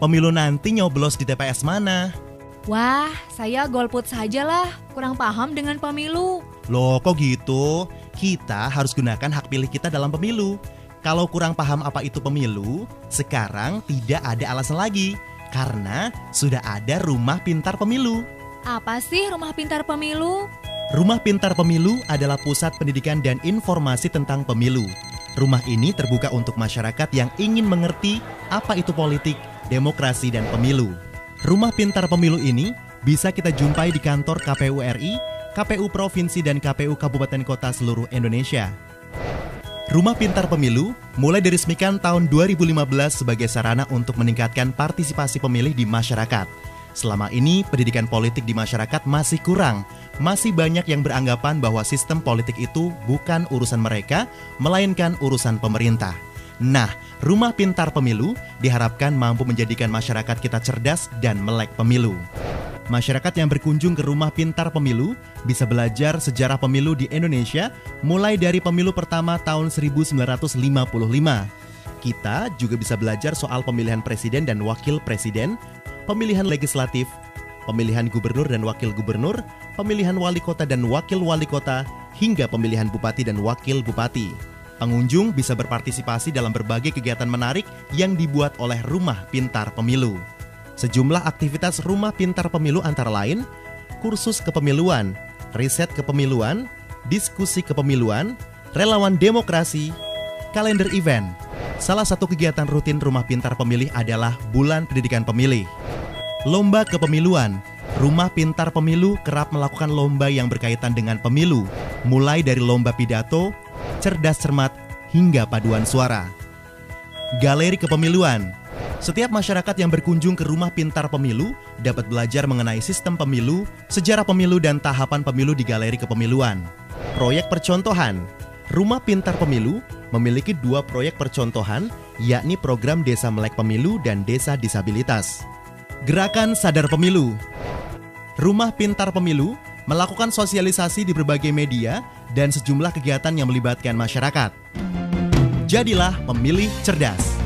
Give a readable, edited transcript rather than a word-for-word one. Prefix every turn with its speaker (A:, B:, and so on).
A: Pemilu nanti nyoblos di TPS mana?
B: Wah, saya golput sajalah, kurang paham dengan pemilu.
A: Loh kok gitu? Kita harus gunakan hak pilih kita dalam pemilu. Kalau kurang paham apa itu pemilu, sekarang tidak ada alasan lagi. Karena sudah ada Rumah Pintar Pemilu.
B: Apa sih Rumah Pintar Pemilu?
A: Rumah Pintar Pemilu adalah pusat pendidikan dan informasi tentang pemilu. Rumah ini terbuka untuk masyarakat yang ingin mengerti apa itu politik, demokrasi, dan pemilu. Rumah Pintar Pemilu ini bisa kita jumpai di kantor KPU RI, KPU Provinsi, dan KPU Kabupaten Kota seluruh Indonesia. Rumah Pintar Pemilu mulai diresmikan tahun 2015 sebagai sarana untuk meningkatkan partisipasi pemilih di masyarakat. Selama ini, pendidikan politik di masyarakat masih kurang. Masih banyak yang beranggapan bahwa sistem politik itu bukan urusan mereka, melainkan urusan pemerintah. Nah, Rumah Pintar Pemilu diharapkan mampu menjadikan masyarakat kita cerdas dan melek pemilu. Masyarakat yang berkunjung ke Rumah Pintar Pemilu bisa belajar sejarah pemilu di Indonesia mulai dari pemilu pertama tahun 1955. Kita juga bisa belajar soal pemilihan presiden dan wakil presiden, pemilihan legislatif, pemilihan gubernur dan wakil gubernur, pemilihan wali kota dan wakil wali kota, hingga pemilihan bupati dan wakil bupati. Pengunjung bisa berpartisipasi dalam berbagai kegiatan menarik yang dibuat oleh Rumah Pintar Pemilu. Sejumlah aktivitas Rumah Pintar Pemilu antara lain, kursus kepemiluan, riset kepemiluan, diskusi kepemiluan, relawan demokrasi, kalender event. Salah satu kegiatan rutin Rumah Pintar Pemilih adalah Bulan Pendidikan Pemilih. Lomba kepemiluan. Rumah Pintar Pemilu kerap melakukan lomba yang berkaitan dengan pemilu, mulai dari lomba pidato, cerdas cermat, hingga paduan suara. Galeri kepemiluan. Setiap masyarakat yang berkunjung ke Rumah Pintar Pemilu dapat belajar mengenai sistem pemilu, sejarah pemilu, dan tahapan pemilu di galeri kepemiluan. Proyek percontohan. Rumah Pintar Pemilu memiliki 2 proyek percontohan, yakni program Desa Melek Pemilu dan Desa Disabilitas. Gerakan Sadar Pemilu. Rumah Pintar Pemilu melakukan sosialisasi di berbagai media dan sejumlah kegiatan yang melibatkan masyarakat. Jadilah pemilih cerdas.